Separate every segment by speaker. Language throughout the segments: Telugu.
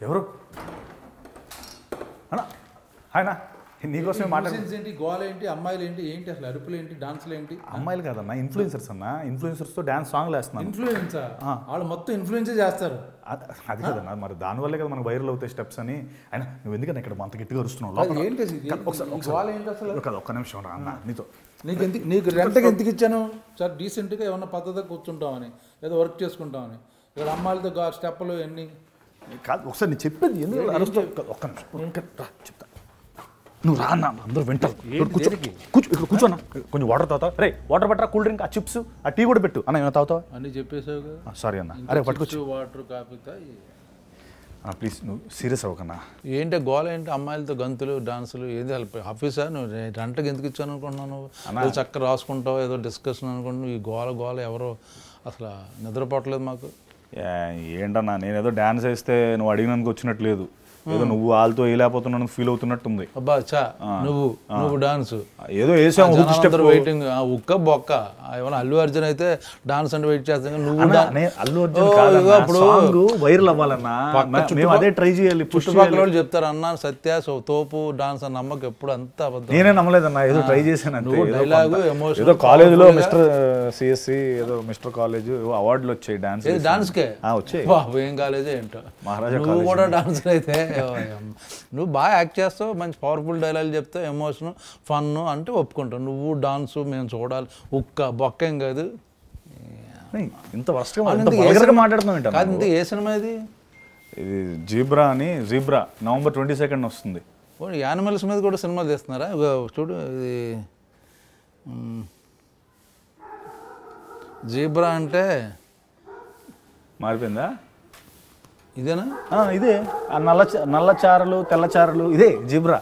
Speaker 1: ఎవరు అన్నా ఆయన నీకోసమే
Speaker 2: ఏంటి గోల్ ఏంటి అమ్మాయిలు ఏంటి ఏంటి అసలు అరుపులు ఏంటి డాన్సులు ఏంటి?
Speaker 1: అమ్మాయిలు కాదన్నా ఇన్ఫ్లుయెన్సర్స్ అన్న ఇన్ఫ్లుయెన్సర్స్తో డాన్స్ సాంగ్లు వేస్తున్నాను.
Speaker 2: ఇన్ఫ్లుయెన్సర్ వాళ్ళు మొత్తం ఇన్ఫ్లుయెన్సే చేస్తారు.
Speaker 1: అది కదన్నా మరి దానివల్లే కదా మనకు వైరల్ అవుతాయి స్టెప్స్ అని. ఆయన నువ్వు ఎందుకన్నా ఇక్కడ అంత గట్టిగా అరుస్తున్నావు? ఒక్క నిమిషం రా అన్న నీతో.
Speaker 2: నీకు రెంట్కి ఎందుకు ఇచ్చాను సార్? డీసెంట్గా ఏమన్నా పద్ధతిగా కూర్చుంటామని, ఏదో వర్క్ చేసుకుంటామని. ఇక్కడ అమ్మాయిలతో స్టెప్పులు ఎన్ని
Speaker 1: కాదు. ఒకసారి నేను చెప్పేది ఎందుకు అరుస్తావు? ఒక్క నిమిషం చెప్తా. నువ్వు రా అన్న, అందరూ వింటారు. కూర్చోన్నా, కొంచెం వాటర్ తాగుతావు? రే వాటర్ పట్టరా, కూల్ డ్రింక్, ఆ చిప్స్, ఆ టీ కూడా పెట్టు. అన్న ఏమైనా తాగుతావా?
Speaker 2: అన్నీ చెప్పేసావు.
Speaker 1: సారీ అన్న. అరే పట్టుకొచ్చు
Speaker 2: వాటర్ కాఫీ
Speaker 1: ప్లీజ్. నువ్వు సీరియస్ అవ్వకన్నా.
Speaker 2: ఏంటి గోల ఏంటి? అమ్మాయిలతో గంతులు డాన్సులు ఏది ఆఫీసా? నువ్వు రెంట్కి ఎందుకు ఇచ్చాను అనుకుంటున్నావు? నువ్వు చక్కగా రాసుకుంటావు, ఏదో డిస్కషన్ అనుకుంటున్నావు. ఈ గోల ఎవరో అసలు నిద్రపోవట్లేదు మాకు.
Speaker 1: ఏంటన్నా నేనేదో డాన్స్ వేస్తే నువ్వు అడిగినందుకు వచ్చినట్లేదు. ఏదో నువ్వు వాళ్ళతో వేయలేకపోతున్నాను ఫీల్ అవుతున్నట్టుంది.
Speaker 2: అబ్బా చా నువ్వు డాన్స్
Speaker 1: ఏదో వేసాము
Speaker 2: వెయిటింగ్. ఉక్క బొక్క ఏమన్నా అల్లు అర్జున్ అయితే డాన్స్ అంటే వెయిట్ చేస్తాను. నువ్వు
Speaker 1: అల్లు అర్జున్ వైరల్ అవ్వాలన్నా అదే ట్రై చేయాలి.
Speaker 2: చుట్టుపక్కల వాళ్ళు చెప్తారు అన్న సత్య తోపు డాన్స్ అని నమ్మకం ఎప్పుడు అంతా అబద్ధం.
Speaker 1: నేనే నమ్మలేదన్నా, ఏదో ట్రై చేశాను.
Speaker 2: Dialogue emotion.
Speaker 1: ఏదో కాలేజీలో మిస్టర్ సిఎస్సి ఏదో మిస్టర్ కాలేజ్ అవార్డులు వచ్చాయి డాన్స్
Speaker 2: డాన్స్కే
Speaker 1: వచ్చాయి.
Speaker 2: ఏం కాలేజే ఏంటో
Speaker 1: మహారాజా.
Speaker 2: నువ్వు కూడా డాన్స్ అయితే నువ్వు బాగా యాక్ట్ చేస్తావు, మంచి పవర్ఫుల్ డైలాగ్ చెప్తావు, ఎమోషన్ ఫన్ అంటే ఒప్పుకుంటావు. నువ్వు డాన్సు మేము చూడాలి. ఉక్క బొక్క ఏం కాదు.
Speaker 1: ఇంత వర్షంగా మాట్లాడుతున్నావు
Speaker 2: కాదు. ఇంత ఏ సినిమా ఇది?
Speaker 1: ఇది జీబ్రా అని. జీబ్రా November 22 వస్తుంది.
Speaker 2: యానిమల్స్ మీద కూడా సినిమాలు తీస్తున్నారా? చూడు ఇది జీబ్రా అంటే
Speaker 1: మారిపోయిందా?
Speaker 2: ఇదేనా?
Speaker 1: ఇదే నల్ల చారలు తెల్ల చారలు ఇదే జీబ్రా.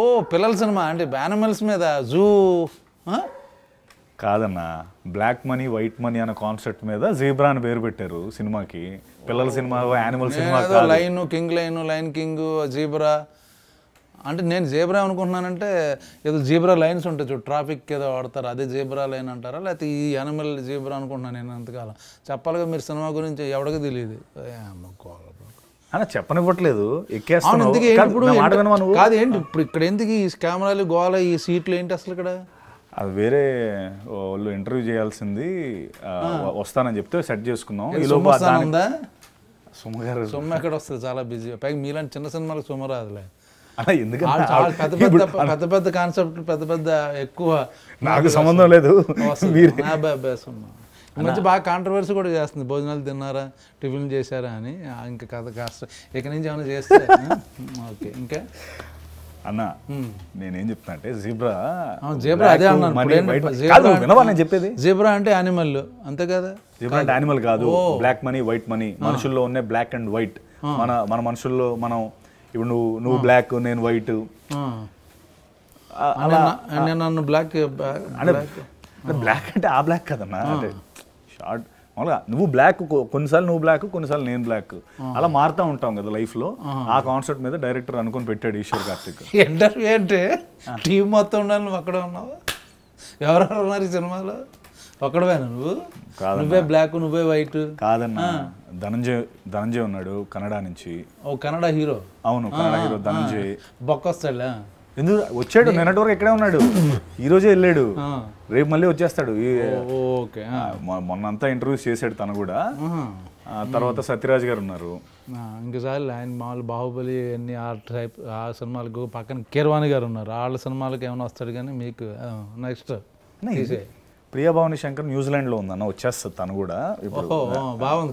Speaker 2: ఓ పిల్లల సినిమా అంటే యానిమల్స్ మీద జూ
Speaker 1: కాదన్నా, బ్లాక్ మనీ వైట్ మనీ అనే కాన్సెప్ట్ మీద జీబ్రా అని పేరు పెట్టారు సినిమాకి. పిల్లల cinema animal cinema.
Speaker 2: Line king line king zebra అంటే నేను జీబ్రా అనుకుంటున్నానంటే ఏదో జీబ్రా లైన్స్ ఉంటాయి చూడు, ట్రాఫిక్ ఏదో వాడతారు, అదే జీబ్రా లైన్ అంటారా? లేకపోతే ఈ యానిమల్ జీబ్రా అనుకుంటున్నాను నేను అంతకాలం. చెప్పాలిగా మీరు సినిమా గురించి ఎవరికి తెలియదు.
Speaker 1: అన్న చెప్పనివ్వట్లేదు, ఎక్కేస్తాను.
Speaker 2: కాదు ఏంటి ఇప్పుడు ఇక్కడ ఎందుకు ఈ కెమెరాలు గోల ఈ సీట్లు ఏంటి అసలు ఇక్కడ?
Speaker 1: అది వేరే వాళ్ళు ఇంటర్వ్యూ చేయాల్సింది వస్తానని చెప్తే సెట్ చేసుకున్నాం.
Speaker 2: సుమ ఎక్కడ వస్తుంది? చాలా బిజీ. పైగా మీలాంటి చిన్న సినిమాలకు సుమ రాదులే. పెద్ద పెద్ద కాన్సెప్ట్ పెద్ద ఎక్కువ
Speaker 1: నాకు సంబంధం లేదు.
Speaker 2: ఈ మధ్య బాగా కాంట్రవర్సీ కూడా చేస్తుంది. భోజనాలు తిన్నారా, టిఫిన్ చేశారా అని. ఇంకా కథ కాస్త ఇక నుంచి ఏమైనా చేస్తే ఓకే. ఇంకా
Speaker 1: అన్న నేనేం చెప్తున్నా అంటే జీబ్రా
Speaker 2: అదే అన్నాను.
Speaker 1: చెప్పేది
Speaker 2: జీబ్రా అంటే యానిమల్ అంతే కదా?
Speaker 1: జీబ్రా అంటే యానిమల్ కాదు, బ్లాక్ మనీ వైట్ మనీ. మనుషుల్లో ఉన్న బ్లాక్ అండ్ వైట్. మన మనుషుల్లో మనం ఇప్పుడు నువ్వు బ్లాక్ నేను వైట్.
Speaker 2: నన్ను బ్లాక్
Speaker 1: బ్లాక్ అంటే ఆ బ్లాక్ కదన్నా, అంటే షార్ట్ మామూలుగా నువ్వు బ్లాక్, కొన్నిసార్లు నువ్వు బ్లాక్, కొన్నిసార్లు నేను బ్లాక్, అలా మారుతూ ఉంటాం కదా లైఫ్లో. ఆ కాన్సెప్ట్ మీద డైరెక్టర్ అనుకుని పెట్టాడు ఈశ్వర్ కార్తిక్.
Speaker 2: ఇంటర్వ్యూ అంటే టీం మొత్తం ఉండాలి, నువ్వు అక్కడే ఉన్నావు. ఎవరెవరు ఉన్నారు ఈ సినిమాలో? ఒక్కడవేనా నువ్వు? నువ్వే బ్లాక్ నువ్వే వైట్
Speaker 1: కాదన్నా. ధనంజయ్ ఉన్నాడు కన్నడ నుంచి.
Speaker 2: ఓ కన్నడ హీరో?
Speaker 1: అవును కన్నడ హీరో ధనంజయ్.
Speaker 2: బొక్కొస్తాడా?
Speaker 1: ఎందుకు వచ్చాడు? నిన్నటి వరకు ఇక్కడే ఉన్నాడు, ఈ రోజే వెళ్ళాడు, రేపు మళ్ళీ వచ్చేస్తాడు. మొన్నంతా ఇంటర్వ్యూస్ చేశాడు తను కూడా. తర్వాత సత్యరాజ్ గారు ఉన్నారు.
Speaker 2: ఇంకోసారి ఆయన మామూలు బాహుబలి అన్ని ఆ సినిమాలకు పక్కన కీరవాణి గారు ఉన్నారు. వాళ్ళ సినిమాలకు ఏమైనా వస్తాడు కానీ మీకు నెక్స్ట్
Speaker 1: ప్రియా భవాని శంకర్ న్యూజిలాండ్లో ఉందన్న, వచ్చేస్తుంది తను కూడా.
Speaker 2: బాగుంది.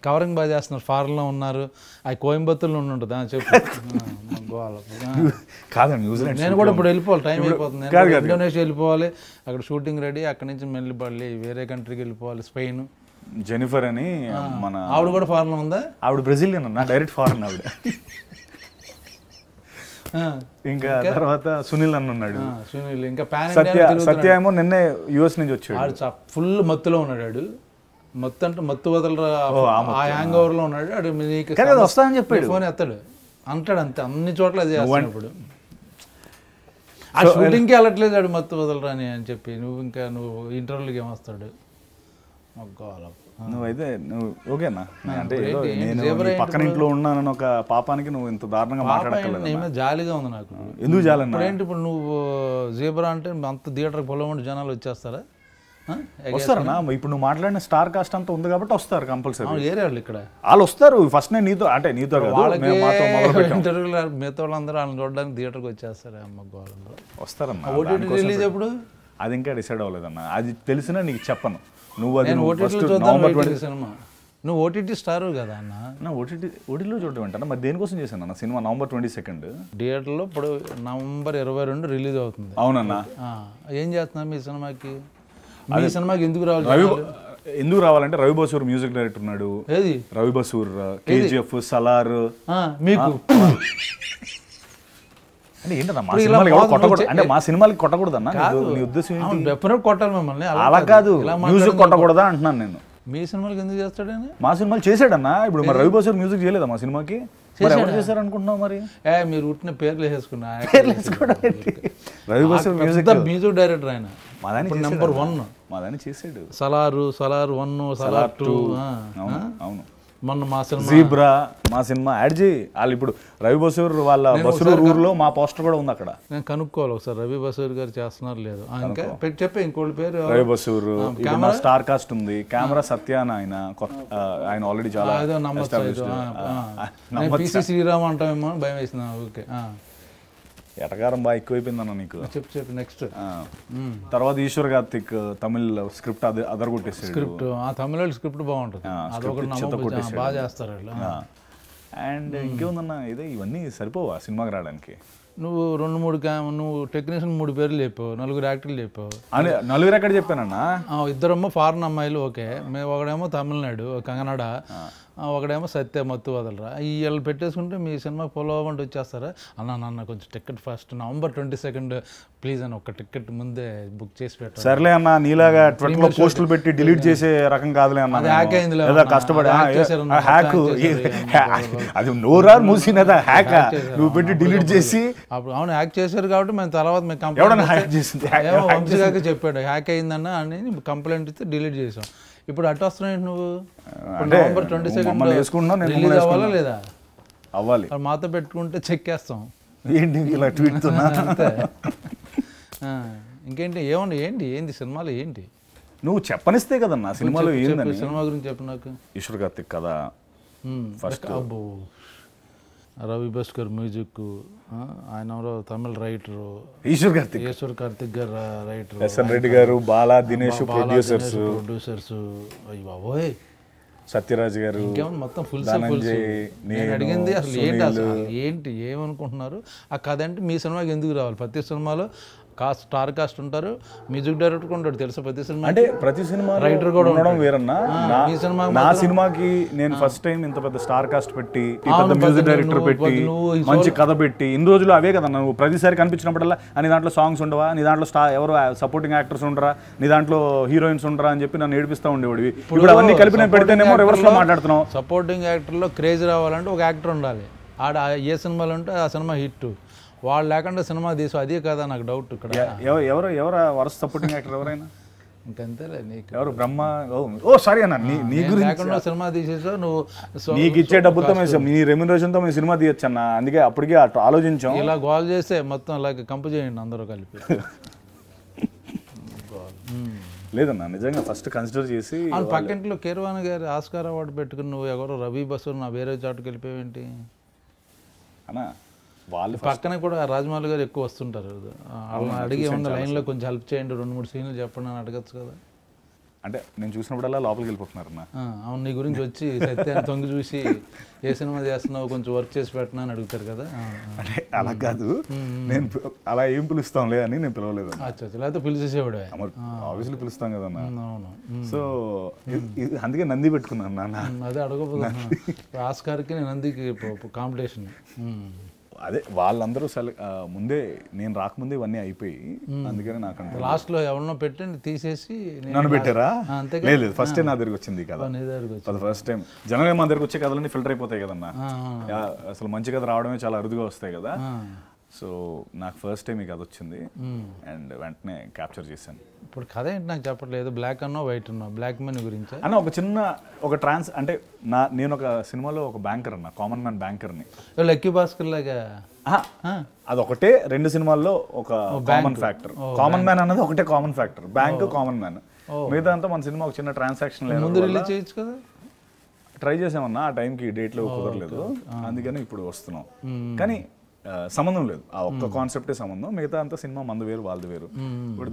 Speaker 2: కవరింగ్ బాగా చేస్తున్నారు. ఫారెన్లో ఉన్నారు. అది కోయంబత్తూరులో ఉంటుంది చెప్పు.
Speaker 1: కాదండి న్యూజిలాండ్.
Speaker 2: నేను కూడా ఇప్పుడు వెళ్ళిపోవాలి, టైం అయిపోతుంది. ఇండోనేషియా వెళ్ళిపోవాలి, అక్కడ షూటింగ్ రెడీ. అక్కడి నుంచి మెల్లిపల్లి వేరే కంట్రీకి వెళ్ళిపోవాలి, స్పెయిన్.
Speaker 1: జెనిఫర్ అని మన
Speaker 2: ఆవిడ కూడా ఫారెన్లో ఉందా?
Speaker 1: ఆవిడ బ్రెజిలియన్ అన్న, డైరెక్ట్ ఫారెన్ ఆవిడ. ఇంకా తర్వాత సునీల్ అన్న ఉన్నాడు.
Speaker 2: సునీల్ ఇంకా
Speaker 1: సత్య ఏమో నిన్నే యుఎస్ నుంచి వచ్చాడు.
Speaker 2: ఫుల్ మత్తులో ఉన్నాడు. మత్తు అంటే మత్తు వదలరా ఆ హ్యాంగ్ ఓవర్ లో ఉన్నాడు. అడు నీకు
Speaker 1: వస్తానని చెప్పాడు,
Speaker 2: ఫోన్ ఎత్తాడు అంటాడు అంతే. అన్ని చోట్ల అది చేస్తాను ఇప్పుడు. ఆ షూటింగ్కి వెళ్ళట్లేదు ఆడు మత్తు వదలరా అని చెప్పి. నువ్వు ఇంటర్వ్యూలకి ఏమొస్తాడు?
Speaker 1: నువ్వైతే నువ్వు ఓకేనా అంటే ఏదో నేను నీ పక్కన ఇంట్లో ఉన్నానని ఒక పాపానికి నువ్వు ఇంత దారుణంగా మాట్లాడక్కర్లేదు.
Speaker 2: ఏమైనా జాలిగా ఉంది నాకు.
Speaker 1: ఎందుకు జాలన్నా?
Speaker 2: ఇప్పుడేంటి ఇప్పుడు నువ్వు జీబ్రా అంటే అంత థియేటర్కి పొలమంటే జనాలు వచ్చేస్తారా?
Speaker 1: వస్తారన్నా? ఇప్పుడు నువ్వు మాట్లాడిన స్టార్ కాస్ట్ అంతా ఉంది కాబట్టి వస్తారు కంపల్సరీ.
Speaker 2: ఏరే వాళ్ళు ఇక్కడ
Speaker 1: వాళ్ళు వస్తారు. ఫస్ట్ నేను నీతో అంటే నీతో కాదు, మేము మాతో మొదలుపెట్టాం.
Speaker 2: ఇంటర్వ్యూలో మిగతా వాళ్ళందరూ వాళ్ళని చూడడానికి థియేటర్కి వచ్చేస్తారు. అమ్మ గోళంలో
Speaker 1: వస్తారన్నా.
Speaker 2: ఓటీటీ రిలీజ్ ఎప్పుడు?
Speaker 1: అది ఇంకా డిసైడ్ అవ్వలేదన్నా. అది తెలిసినా నీకు చెప్పను. నువ్వు అది
Speaker 2: నేను ఓటీటీలో చూద్దాం సినిమా. నువ్వు ఓటీటీ స్టార్ కదా అన్న.
Speaker 1: ఓటీటీలో చూడటం ఏంటన్నా? మరి దేనికోసం చేశాను అన్న సినిమా? November 22
Speaker 2: థియేటర్లో ఇప్పుడు November 22 రిలీజ్ అవుతుంది.
Speaker 1: అవునన్నా.
Speaker 2: ఏం చేస్తున్నారు మీ సినిమాకి? మీ సినిమాకి ఎందుకు రావాలి?
Speaker 1: ఎందుకు రావాలంటే రవి బసూర్ మ్యూజిక్ డైరెక్టర్ ఉన్నాడు.
Speaker 2: ఏది
Speaker 1: రవి బసూర్? KGF, సలార్.
Speaker 2: మీకు
Speaker 1: అంటే ఏంటన్నా మా సినిమాలకి ఎవరు కొట్టకూడదు అంటే మా సినిమాలకి కొట్టకూడదన్నా? నీ ఉద్దేశం ఏంటి?
Speaker 2: డెఫినెట్ కొట్టాలి మిమ్మల్ని.
Speaker 1: అలా కాదు, మ్యూజిక్ కొట్టకూడదా అంటున్నాను నేను.
Speaker 2: మీ సినిమాలకి ఎందుకు చేస్తాడని?
Speaker 1: మా సినిమాలు చేసాడన్నా. ఇప్పుడు మరి రవి బసూర్ మ్యూజిక్ చేయలేదా మా సినిమాకి? ఎవరు చేశారు అనుకుంటున్నావు మరి?
Speaker 2: మీరు ఉట్టిన పేర్లు వేసుకున్నా.
Speaker 1: రవి బసూర్
Speaker 2: మ్యూజిక్ డైరెక్టర్ ఆయన. నెంబర్ 1
Speaker 1: మాదాన్ని చేసాడు.
Speaker 2: సలార్ 1, సలార్ 2.
Speaker 1: అవును.
Speaker 2: మొన్న మా సినిమా
Speaker 1: జీబ్రా మా సినిమా యాడ్ చేయి. వాళ్ళు ఇప్పుడు రవి బసూర్ వాళ్ళ బసూర్ ఊర్లో మా పోస్టర్ కూడా ఉంది అక్కడ.
Speaker 2: నేను కనుక్కోవాలి ఒకసారి రవి బసూర్ గారు చేస్తున్నారు లేదు. ఇంకా చెప్పే ఇంకోటి పేరు
Speaker 1: రవి బసూర్. స్టార్ కాస్ట్ ఉంది. కెమెరా సత్యాన ఆయన ఆల్రెడీ చాలా
Speaker 2: PC శ్రీరామ్ అంటామేమో భయం వేసిన. ఓకే
Speaker 1: ఎటకారం బాగా ఎక్కువైపోయిందన్న నీకు.
Speaker 2: చెప్పు నెక్స్ట్.
Speaker 1: తర్వాత ఈశ్వర్ కార్తిక్ తమిళ్ స్క్రిప్ట్ అదరగొట్టేసాడు.
Speaker 2: స్క్రిప్ట్ తమిళ స్క్రిప్ట్ బాగుంటుంది. బాగా చేస్తారు వాళ్ళు.
Speaker 1: అండ్ ఇంకేముందన్న ఇదే ఇవన్నీ సరిపోవా సినిమాకి రావడానికి?
Speaker 2: నువ్వు 2-3 నువ్వు టెక్నీషియన్ 3 పేర్లు చెప్పావు, 4 యాక్టర్లు చెప్పావు.
Speaker 1: అని 4 ఎక్కడ చెప్పానన్నా?
Speaker 2: 2 ఫారెన్ అమ్మాయిలు. ఓకే, మేము ఒకడేమో తమిళనాడు కన్నడ, ఒకడేమో సత్య మత్తు వదలరా. వీళ్ళు పెట్టేసుకుంటే మీ సినిమా ఫాలో అవ్వండి వచ్చేస్తారా? అన్న కొంచెం టికెట్ ఫస్ట్ November 22 ప్లీజ్ అని ఒక టికెట్ ముందే బుక్ చేసి పెట్టారు.
Speaker 1: సర్లే అన్న, నీలాగా ట్విట్టర్లో పోస్టులు పెట్టి డిలీట్ చేసే రకం కాదులే అన్న.
Speaker 2: హ్యాక్ అయింది
Speaker 1: కష్టపడి హ్యాక్ అది నోరారు మూసినదా హ్యాక్ నువ్వు పెట్టి డిలీట్ చేసి.
Speaker 2: అప్పుడు అవును హ్యాక్ చేశారు కాబట్టి మేము తర్వాత మేము
Speaker 1: హ్యాక్ చేసింది
Speaker 2: వంశీగారికి చెప్పాడు హ్యాక్ అయిందన్న అని కంప్లైంట్ ఇస్తే డిలీట్ చేసాం. ఇప్పుడు అటు వస్తున్నాయి నువ్వు. November 22 రిలీజ్ అవ్వాలా లేదా?
Speaker 1: అవ్వాలి.
Speaker 2: మాతో పెట్టుకుంటే చెక్ వేస్తాం.
Speaker 1: ఏంటి ఇలా ట్వీట్
Speaker 2: అంతే. ఇంకేంటి ఏమన్నా ఏంటి సినిమాలు ఏంటి?
Speaker 1: నువ్వు చెప్పనిస్తే కదన్నా సినిమాలో ఏందని.
Speaker 2: సినిమా గురించి చెప్పు నాకు.
Speaker 1: ఈశ్వర్ కార్తిక్ కదా ఫస్ట్.
Speaker 2: అబ్బో రవి బస్కర్ మ్యూజిక్. ఆయన ఎవరో తమిళ రైటరు.
Speaker 1: ఈశ్వర్ కార్తిక్
Speaker 2: గారు రైటర్.
Speaker 1: SN రెడ్డి గారు, బాలా దినేష్ ప్రొడ్యూసర్స్.
Speaker 2: అయ్యి బాబోయ్.
Speaker 1: సత్యరాజ్ గారు.
Speaker 2: ఇంకేమన్నా మొత్తం ఫుల్. నేను అడిగింది అసలు ఏంటి ఏమనుకుంటున్నారు? ఆ కథ అంటే మీ సినిమాకి ఎందుకు రావాలి? ప్రతి సినిమాలో స్టార్ కాస్ట్ ఉంటారు, మ్యూజిక్ డైరెక్టర్ ఉంటాడు తెలుసా ప్రతి సినిమా.
Speaker 1: అంటే ప్రతి సినిమా రైటర్ కూడా ఉండడం వేరన్నా. నా సినిమాకి నేను ఫస్ట్ టైం ఇంత పెద్ద స్టార్ కాస్ట్ పెట్టి, పెద్ద మ్యూజిక్ డైరెక్టర్ పెట్టి, మంచి కథ పెట్టి, ఇన్ని రోజులు అవే కదా నువ్వు ప్రతిసారి కనిపించినప్పుడల్లా నీ దాంట్లో సాంగ్స్ ఉండవా, నీ దాంట్లో ఎవరు సపోర్టింగ్ యాక్టర్స్ ఉండరా, నీ దాంట్లో హీరోయిన్స్ ఉండరా అని చెప్పి నన్ను ఏడిపిస్తూ ఉండేవాడివి. ఇప్పుడు అవన్నీ కలిపి నేను పెడితేనేమో రివర్స్ లో మాట్లాడుతున్నావు.
Speaker 2: సపోర్టింగ్ యాక్టర్లో క్రేజ్ రావాలంటే ఒక యాక్టర్ ఉండాలి. ఆడ ఏ సినిమాలు ఉంటే ఆ సినిమా హిట్. వాళ్ళు లేకుండా సినిమా తీసు అదే కదా నాకు డౌట్. ఇక్కడ
Speaker 1: ఎవరు వరుస సపోర్టింగ్ యాక్టర్ ఎవరైనా?
Speaker 2: ఇంకంతేలే నీకు
Speaker 1: ఎవరు బ్రహ్మ. ఓ సారీ అన్న, నీ గురించి
Speaker 2: లేకుండా సినిమా తీసేసావు నువ్వు.
Speaker 1: నీకు ఇచ్చే డబ్బుతో నీ రెమ్యునరేషన్తో మేము సినిమా తీయచ్చు అన్న. అందుకే అప్పటికే ఆలోచించాం.
Speaker 2: ఇలా గోల్ చేస్తే మొత్తం అలాగే కంపు చేయండి అందరూ కలిపి.
Speaker 1: లేదన్నా నిజంగా ఫస్ట్ కన్సిడర్ చేసి.
Speaker 2: పక్కింట్లో కీరవాణి గారు ఆస్కార్ అవార్డు పెట్టుకుని నువ్వు ఎవరో రవి బసూర్ నా వేరే చాటుకు వెళ్ళిపోయావేంటి
Speaker 1: అన్నా? వాళ్ళు
Speaker 2: పక్కనే కూడా రాజమౌళి గారు ఎక్కువ వస్తుంటారు. వాళ్ళని అడిగి ఏమన్నా లైన్లో కొంచెం హెల్ప్ చేయండి, 2-3 సీన్లు చెప్పండి అని అడగచ్చు కదా.
Speaker 1: అంటే నేను చూసినప్పుడల్లా లోపలికి వెళ్ళిపోతున్నారు అన్న.
Speaker 2: అవును, నీ గురించి వచ్చి సత్యాన్ని తొంగి చూసి ఏ సినిమా చేస్తున్నావు కొంచెం వర్క్ చేసి పెట్టినా అని అడుగుతారు కదా.
Speaker 1: అంటే అలా కాదు, నేను అలా ఏం పిలుస్తాంలే అని నేను పిలవలేదు.
Speaker 2: లేకపోతే పిలిచేసేవాడే.
Speaker 1: ఆబ్వియస్లీ పిలుస్తాం కదన్నా. అవును. సో అందుకే నంది పెట్టుకున్నాను నాన్న.
Speaker 2: అదే అడగపోతున్నా. ఆస్కార్కి నందికి కాంపిటీషన్.
Speaker 1: అదే వాళ్ళందరూ ముందే నేను రాకముందే ఇవన్నీ అయిపోయి, అందుకని నాకు
Speaker 2: లాస్ట్లో ఎవరినో పెట్టి తీసేసి
Speaker 1: నన్ను పెట్టారా? లేదు, ఫస్ట్ టైం నా దగ్గరికి వచ్చింది కదా. ఫస్ట్ టైం జనరల్గా మా దగ్గరకు వచ్చే కథలన్నీ ఫిల్టర్ అయిపోతాయి కదన్నా. అసలు మంచి కథ రావడమే చాలా అరుదుగా వస్తాయి కదా. సో నాకు ఫస్ట్ టైం ఈ కథ వచ్చింది అండ్ వెంటనే క్యాప్చర్ చేశాను.
Speaker 2: ఇప్పుడు కథ ఏంటి నాకు చెప్పట్లేదు, బ్లాక్ అన్నో వైట్ అన్నో, బ్లాక్ మనీ గురించి
Speaker 1: అన్న ఒక చిన్న ఒక అంటే నేను ఒక సినిమాలో ఒక బ్యాంకర్ అన్న, కామన్ మ్యాన్ బ్యాంకర్ని.
Speaker 2: లక్కీ భాస్కర్ లాగా
Speaker 1: అదొకటే 2 సినిమాల్లో ఒక కామన్ ఫ్యాక్టర్. కామన్ మ్యాన్ అన్నది ఒకటే common factor, bank common man. మిగతా అంతా మన సినిమా ఒక చిన్న ట్రాన్సాక్షన్
Speaker 2: ముందు రిలీజ్ చేయొచ్చు కదా.
Speaker 1: ట్రై చేసామన్నా, ఆ టైంకి డేట్లో కుదరలేదు, అందుకని ఇప్పుడు వస్తున్నాం. కానీ సంబంధం లేదు, ఆ ఒక్క కాన్సెప్టే సంబంధం, మిగతా అంతా సినిమా మంది వేరు వాళ్ళది వేరు. ఇప్పుడు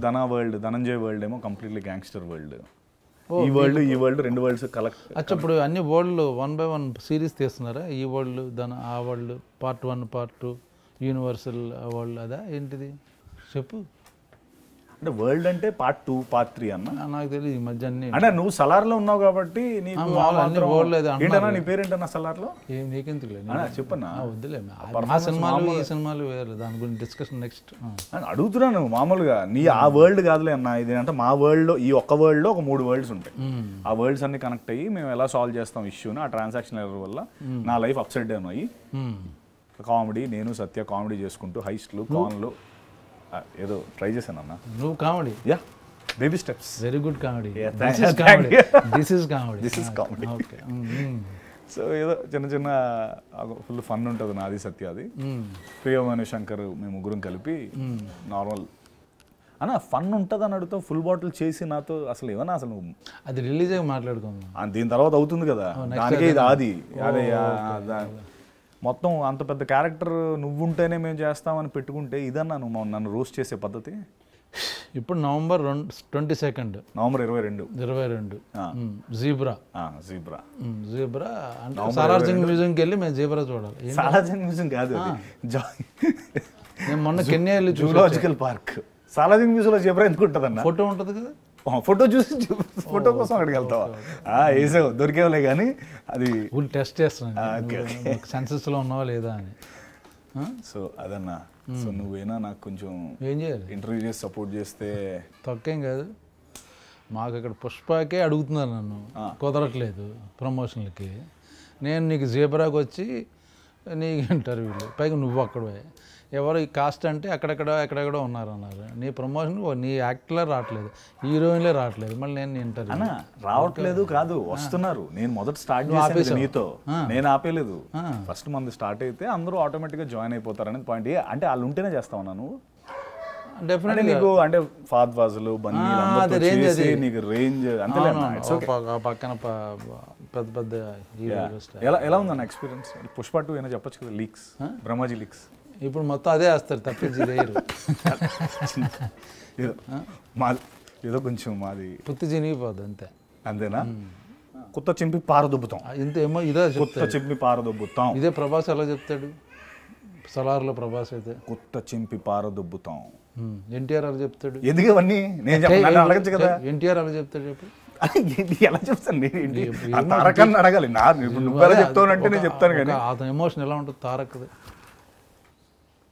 Speaker 1: ధనంజయ్ వరల్డ్ ఏమో కంప్లీట్లీ గ్యాంగ్స్టర్ వరల్డ్. ఈ వరల్డ్ 2 వరల్డ్స్ కలెక్ట్.
Speaker 2: అచ్చా, ఇప్పుడు అన్ని వరల్డ్ 1 by 1 సిరీస్ తీస్తున్నారా? ఈ వరల్డ్ ఆ world part 1 part 2 universal world అదా ఏంటిది చెప్పు.
Speaker 1: అంటే వరల్డ్ అంటే పార్ట్ 2 పార్ట్ 3 అన్న.
Speaker 2: నాకు తెలియదు ఈ మధ్య అన్ని.
Speaker 1: అంటే నువ్వు సలార్లో ఉన్నావు కాబట్టి నీకు ఏంటన్నా నీ పేరేంటన్నా సలార్లో?
Speaker 2: నీకెందుకు
Speaker 1: చెప్పన్నా,
Speaker 2: వద్దులే ఆ సినిమాలు ఈ సినిమాలు వేరు, దాని గురించి డిస్కషన్ నెక్స్ట్.
Speaker 1: అడుగుతున్నాను మామూలుగా, నీ ఆ వరల్డ్ కాదులే అన్న, ఇది అంటే మా వరల్డ్లో ఈ ఒక్క వరల్డ్లో ఒక 3 వరల్డ్స్ ఉంటాయి. ఆ వరల్డ్స్ అన్ని కనెక్ట్ అయ్యి మేము ఎలా సాల్వ్ చేస్తాం ఇష్యూని, ఆ ట్రాన్సాక్షన్ ఎర్రర్ వల్ల నా లైఫ్ అప్సైడ్ డౌన్ అయ్యి కామెడీ, నేను సత్య కామెడీ చేసుకుంటూ హైస్ట్లు కాన్లు ఏదో ట్రై చేశాను అన్న.
Speaker 2: నువ్వు comedy?
Speaker 1: Yeah, baby steps.
Speaker 2: Very good comedy. This is comedy. Okay.
Speaker 1: So ఏదో చిన్న ఫుల్ ఫన్ ఉంటుంది నాది సత్య అది. ప్రియమణి శంకర్ మేము ముగ్గురం కలిపి నార్మల్ అన్న ఫన్ ఉంటుంది అని అడుగుతావు, ఫుల్ బాటిల్ చేసి నాతో అసలు ఏమన్నా అసలు
Speaker 2: అది రిలీజ్ అయ్యి మాట్లాడుకుందాం,
Speaker 1: దీని తర్వాత అవుతుంది కదా, దానికే ఇది ఆది. అదే మొత్తం అంత పెద్ద క్యారెక్టర్ నువ్వుంటేనే మేము చేస్తామని పెట్టుకుంటే ఇదన్నా నువ్వు నన్ను రోస్ట్ చేసే పద్ధతి.
Speaker 2: ఇప్పుడు నవంబర్ 22
Speaker 1: నవంబర్ 22
Speaker 2: జీబ్రా అంటే సాలార్జంగ్ మ్యూజియంకి వెళ్ళి మేము జీబ్రా చూడాలి.
Speaker 1: సాలార్జంగ్ మ్యూజియం కాదు,
Speaker 2: నేను మొన్న కెన్యా వెళ్ళి
Speaker 1: జూలాజికల్ పార్క్. సాలార్జంగ్ మ్యూజియంలో జీబ్రా ఎందుకు ఉంటుంది అన్న?
Speaker 2: ఫోటో ఉంటుంది కదా,
Speaker 1: ఫోటో చూసి ఫోటో కోసం అక్కడికి వెళ్తావా? వేసావు దొరికేవలే కానీ అది
Speaker 2: టెస్ట్ చేస్తున్నాను సెన్సెస్లో ఉన్నావా లేదా అని.
Speaker 1: సో అదన్నా, సో నువ్వేనా నాకు కొంచెం
Speaker 2: ఏం చేయాలి,
Speaker 1: ఇంటర్వ్యూ చేసి సపోర్ట్ చేస్తే
Speaker 2: తక్కువేం కాదు. మాకు ఇక్కడ పుష్పకే అడుగుతున్నారు నన్ను, కుదరట్లేదు ప్రమోషన్లకి. నేను నీకు జీబ్రాకి వచ్చి నీకు ఇంటర్వ్యూలు, పైగా నువ్వు అక్కడే ఎవరు ఈ కాస్ట్ అంటే ఎక్కడెక్కడో ఉన్నారన్నారు. నీ ప్రమోషన్ నీ యాక్టర్లే రావట్లేదు, హీరోయిన్లే రావట్లేదు, మళ్ళీ నేను ఇంటర్వ్యూ
Speaker 1: అన్న రావట్లేదు కాదు, వస్తున్నారు. నేను మొదట స్టార్ట్ చేసాను నీతో, నేను ఆపేలేదు. ఫస్ట్ మంది స్టార్ట్ అయితే అందరూ ఆటోమేటిక్గా జాయిన్ అయిపోతారు అనేది పాయింట్. అంటే వాళ్ళు ఉంటేనే చేస్తావు నువ్వు డెఫినెట్లీ. నీకు అంటే ఫాద్ ఫాజులు బన్నీ నీకు రేంజ్ అంతే
Speaker 2: పక్కన పెద్ద పెద్ద.
Speaker 1: ఎలా ఉందన్న ఎక్స్పీరియన్స్? పుష్ప 2 అయినా చెప్పొచ్చు కదా, లీక్స్, బ్రహ్మాజీ లీక్స్.
Speaker 2: ఇప్పుడు మొత్తం అదే వేస్తారు తప్పించి వేయరు.
Speaker 1: మాది ఏదో కొంచెం మాది
Speaker 2: పుత్తి చినిగిపోద్ది అంతే.
Speaker 1: అంతేనా? కొత్త చింపి పారదొబ్బుతాం
Speaker 2: ఇంతేమో, ఇదే
Speaker 1: కొత్త చింపి పారదొబ్బుతాం.
Speaker 2: ఇదే ప్రభాస్ ఎలా చెప్తాడు సలార్లో? ప్రభాస్ అయితే
Speaker 1: కొత్త చింపి పారదొబ్బుతాం.
Speaker 2: ఎన్టీఆర్ అలా చెప్తాడు.
Speaker 1: ఎందుకు ఇవన్నీ నేను అడగచ్చు కదా?
Speaker 2: ఎన్టీఆర్ అలా చెప్తాడు చెప్పు.
Speaker 1: ఎలా చెప్తాను? తారకాన్ని అడగాలి. నువ్వు ఎలా చెప్తావు అంటే నేను చెప్తాను కానీ
Speaker 2: అతని ఎమోషన్ ఎలా ఉంటుంది తారక్ది?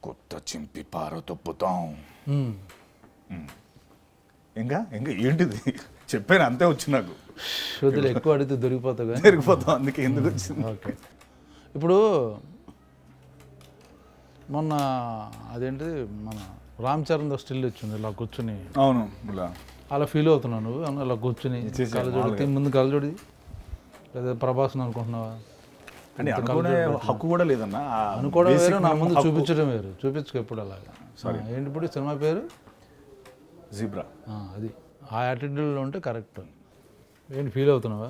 Speaker 1: కొత్త చింపి పారదొబ్బుతాం. ఇంకా ఏంటిది చెప్పాను, అంతే వచ్చి నాకు.
Speaker 2: వదిలే, ఎక్కువ అడిగితే
Speaker 1: దొరికిపోతాం అందుకే ఎందుకు వచ్చింది.
Speaker 2: ఓకే. ఇప్పుడు మొన్న అదేంటిది మన రామ్ చరణ్ స్టిల్ వచ్చింది, ఇలా కూర్చుని.
Speaker 1: అవును,
Speaker 2: అలా ఫీల్ అవుతున్నావు నువ్వు? అలా కూర్చుని కలజోడి ముందు కలజోడి లేదా ప్రభాస్ అనుకుంటున్నావా?
Speaker 1: అంటే అనుకునే హక్కు కూడా లేదన్నా.
Speaker 2: అనుకోవడం వేరు, నా ముందు చూపించడం వేరు. చూపించుకో ఎప్పుడు అలాగా. ఏంటి ఇప్పుడు సినిమా పేరు?
Speaker 1: జీబ్రా.
Speaker 2: అది ఆ యాటిట్యూడ్లో ఉంటే కరెక్ట్. ఏంటి ఫీల్ అవుతున్నావా?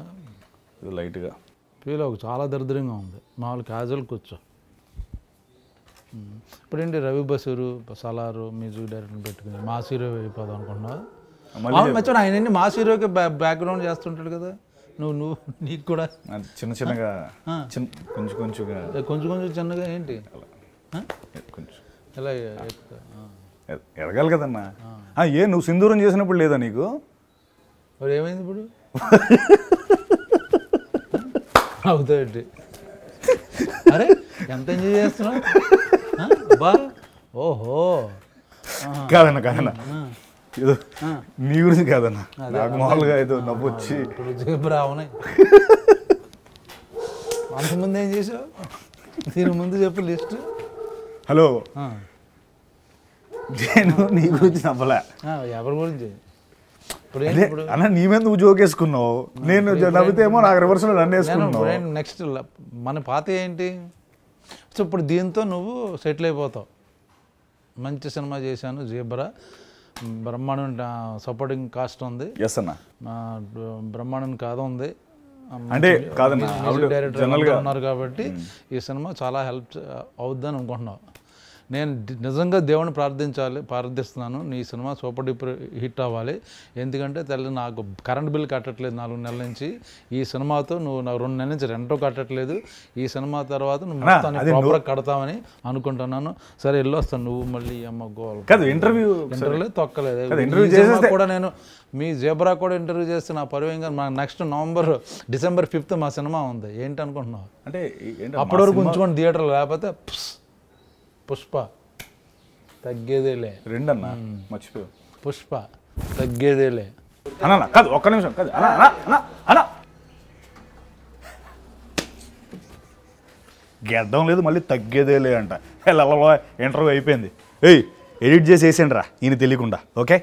Speaker 1: లైట్గా
Speaker 2: ఫీల్ అవ్వకు, చాలా దరిద్రంగా ఉంది. మామూలు క్యాజువల్ కూర్చో. ఇప్పుడు ఏంటి రవి బసూరు సలారు మ్యూజిక్ డైరెక్టర్ పెట్టుకుని మాస్ హీరో అయిపోదాం అనుకున్నావా? మర్చిపోయి ఆయన మాస్ హీరోకి బ్యాక్గ్రౌండ్ చేస్తుంటాడు కదా. నువ్వు నీకు కూడా
Speaker 1: చిన్నగా కొంచెం
Speaker 2: చిన్నగా ఏంటి ఎలా
Speaker 1: ఎదగాలి కదన్నా. నువ్వు సింధూరం చేసినప్పుడు లేదా నీకు?
Speaker 2: మరి ఏమైంది ఇప్పుడు? అవుతాయండి. అరే ఎంత ఎంజాయ్ చేస్తున్నావు బా. ఓహో,
Speaker 1: కాదన్నా ఏదో నీ గురించి కాదన్నా, నాకు మామూలుగా ఏదో నవ్వు వచ్చి.
Speaker 2: అవునాయి. అంతకుముందు ఏం చేసావు? దీని ముందు చెప్పు లిస్ట్.
Speaker 1: హలో, నేను నీ గురించి నవ్వలే.
Speaker 2: ఎవరి గురించి
Speaker 1: అన్న నీ మీద నువ్వు జోకేసుకున్నావు, నేను నవ్వితేమో నాకు రివర్స్లో నన్ను వేసుకున్నావు.
Speaker 2: నెక్స్ట్ మన పాత ఏంటి? సో ఇప్పుడు దీంతో నువ్వు సెటిల్ అయిపోతావు. మంచి సినిమా చేశాను జీబ్రా, బ్రహ్మాండం సపోర్టింగ్ కాస్ట్ ఉంది.
Speaker 1: ఎస్ అన్న,
Speaker 2: బ్రహ్మాండం కథ ఉంది,
Speaker 1: అంటే కాదన్న
Speaker 2: డైరెక్టర్ ఉన్నారు కాబట్టి ఈ సినిమా చాలా హెల్ప్ అవుద్దని అనుకుంటున్నావు. నేను నిజంగా దేవుని ప్రార్థిస్తున్నాను నీ సినిమా సూపర్ డూపర్ హిట్ అవ్వాలి. ఎందుకంటే తల్లి నాకు కరెంట్ బిల్ కట్టట్లేదు 4 నెలల నుంచి. ఈ సినిమాతో నువ్వు 2 నెలల నుంచి రెంటో కట్టట్లేదు. ఈ సినిమా తర్వాత నువ్వు మొత్తాన్ని ప్రాపర్గా కడతావని అనుకుంటున్నాను. సరే వెళ్ళొస్తాను, నువ్వు మళ్ళీ అమ్మ గోల్ ఇంటర్వ్యూ తొక్కలేదు కూడా. నేను మీ జేబ్రా కూడా ఇంటర్వ్యూ చేస్తే నా పరువేంగా నెక్స్ట్ డిసెంబర్ 5th మా సినిమా ఉంది. ఏంటి అనుకుంటున్నావు?
Speaker 1: అంటే
Speaker 2: అప్పటి వరకు ఉంచుకోండి థియేటర్లో, లేకపోతే పుష్ప తగ్గేదేలే.
Speaker 1: 2 అన్న మర్చిపోయావు.
Speaker 2: పుష్ప తగ్గేదేలే
Speaker 1: అన్న. కాదు ఒక్క నిమిషం, కాదు అన్న గెడ్డం లేదు మళ్ళీ తగ్గేదేలే అంట. హెల్లో ఇంటర్వ్యూ అయిపోయింది. ఎడిట్ చేసి వేసేయండి రా ఈయన తెలియకుండా. ఓకే.